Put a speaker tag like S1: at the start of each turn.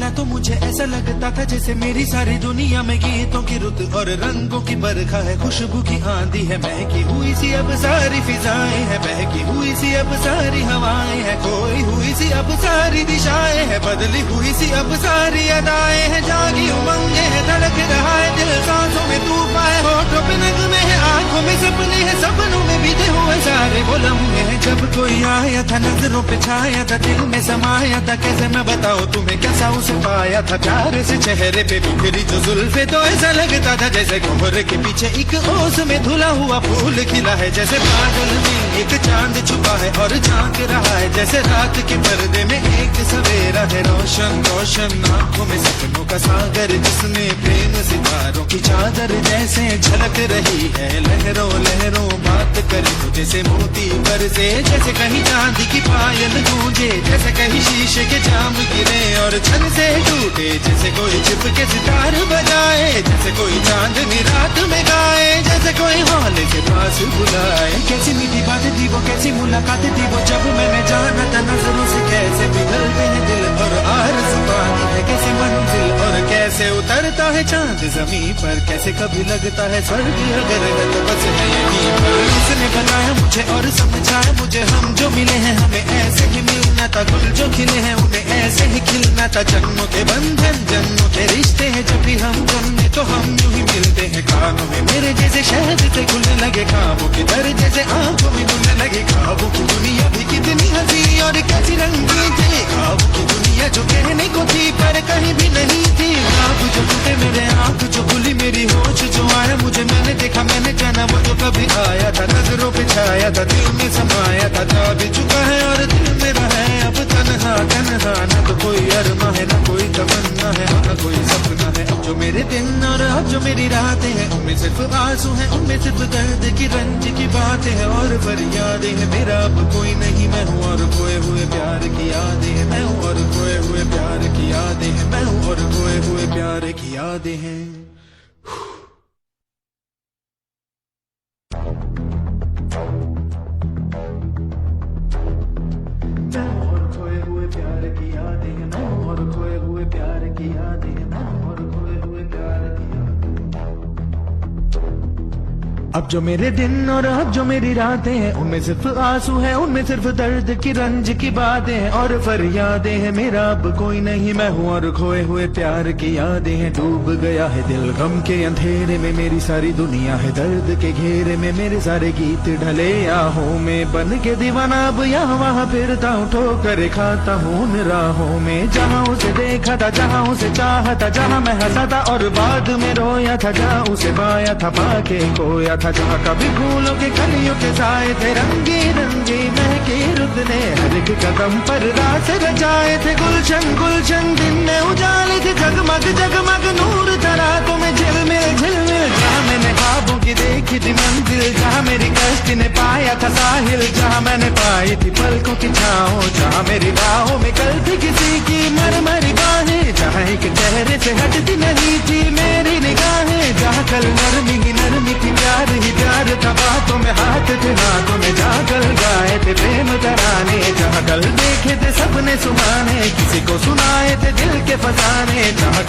S1: देखना तो मुझे ऐसा लगता था जैसे मेरी सारी दुनिया में गीतों की रुत और रंगों की बरखा है, खुशबू की आंधी है, महकी हुई सी अब सारी फिजाएं है, महकी हुई सी अब सारी हवाएं है, खोई हुई सी अब सारी दिशाएं है, बदली हुई सी अब सारी अदाएं है, जागी उमंगे है, धड़क रहा है दिल, सांसों में तूफान है, होठों पे नगमे है, आंखों में सपने हैं, सपनों में बीते हुए सारे वो लम्हे हैं। जब कोई आया था नजरों पे छाया था, दिल में समाया था, कैसे मैं बताऊं तुम्हें कैसा उसे पाया था, प्यार से चेहरे पे बिखरी जो जुल्फे तो ऐसा लगता था जैसे कोहरे के पीछे एक ओस में धुला हुआ फूल खिला है, जैसे बादल में एक चांद छुपा है और झांक रहा है, जैसे रात के पर्दे में एक सवेरा है, रोशन रोशन आंखों में सपनों का सागर, जिसमें प्रेम सितारों की चादर जैसे झलक रही है, लहरों लहरों बात करे तो जैसे मोती बरसे, जैसे कहीं चांदी की पायल गूंजे, जैसे कहीं शीशे के जाम गिरे और छन से टूटे, जैसे कोई छिप के सितार बजाए, जैसे कोई चांदनी रात में गाए, जैसे कोई हौले के पास बुलाए। कैसी मीठी बातें थी वो, कैसी मुलाकातें थी वो, जब मैंने जाना था नजरों से कैसे पिघलते हैं दिल और आरज़ू पानी है कैसी मंजिल, और कैसे उतरता है चांद जमीन पर, कैसे कभी लगता है स्वर्ग अगर है तो बस है यहीं पर। उसने बनाया मुझे और समझाया मुझे, हम जो मिले हैं हमें ऐसे ही मिलना था, गुल जो खिले हैं उन्हें ऐसे ही खिलना था, जन्मों के बंधन जन्मों के रिश्ते हैं, जब भी हम जन्मे तो हम यूं ही मिलते हैं, कानों में मेरे जैसे शहद से खुलने लगे ख्वाबों के दर, जैसे आंखों में घुलने लगे ख्वाबों की दुनिया भी कितनी हंसी और कैसी रंगीन थी, ख्वाबों की दुनिया जो कहने को थी पर कहीं भी नहीं थी, ख्वाब जो टूटे मेरे आंख जो खुली मेरी होश जो आया मुझे, मैंने देखा मैंने जाना वो जो कभी आया था, नजरों पे छाया था, दिल में समाया था, जा भी चुका है और दिल मेरा है अब तन्हा तन्हा, न तो कोई अरमा है न कोई तमन्ना है न कोई सपना है, अब जो मेरे दिन और अब जो मेरी रातें हैं उनमें सिर्फ आंसू हैं, उनमें सिर्फ दर्द की रंज की बातें हैं और फरियादें हैं, मेरा अब कोई नहीं मैं हूँ और खोए हुए प्यार की यादें हैं, मैं हूँ और खोए हुए प्यार की यादें हैं, मैं हूँ और खोए हुए प्यार की यादें हैं। अब जो मेरे दिन और अब जो मेरी रातें हैं उनमें सिर्फ आंसू हैं, उनमें सिर्फ दर्द की रंज की बातें हैं और फरियादें हैं, मेरा अब कोई नहीं मैं हूँ और खोए हुए प्यार की यादें हैं, डूब गया है दिल गम के अंधेरे में, मेरी सारी दुनिया है दर्द के घेरे में, मेरे सारे गीत ढले आहों में, बन के दीवाना अब यहाँ वहाँ फिरता हूँ, ठोकर खाता हूँ उन राहों में, जहाँ उसे देखा था जहाँ उसे चाहा था, जहाँ मैं हंसा था और बाद में रोया था, जहाँ उसे पाया था पाके खोया था, जहाँ कभी फूलों के कलियों के साए थे, रंगी रंगी महके रुत ने हर एक कदम पर रास रचाए थे, गुलशन गुलशन दिन में उजाले थे, जगमग जगमग नूर था रातों में झिलमिल झिलमिल, जहाँ मैंने ख्वाबों की देखी थी मंजिल, जहाँ मेरी कश्ती ने पाया था साहिल, जहाँ मैंने पाई थी पलकों की छाओ, जहाँ मेरी बाहों में कल थी किसी की मरमरी बाहें, जहाँ एक चेहरे से हटती नहीं थी मेरी निगाहें, जहाँ कल नरमी ही नरमी थी प्यार ही प्यार था, बातों में हाथ थे हाथों में जाकर गाए थे प्रेम तराने, जहाँ कल देखे थे सपने सुहाने, किसी को सुनाए थे दिल के फसाने, जहाँ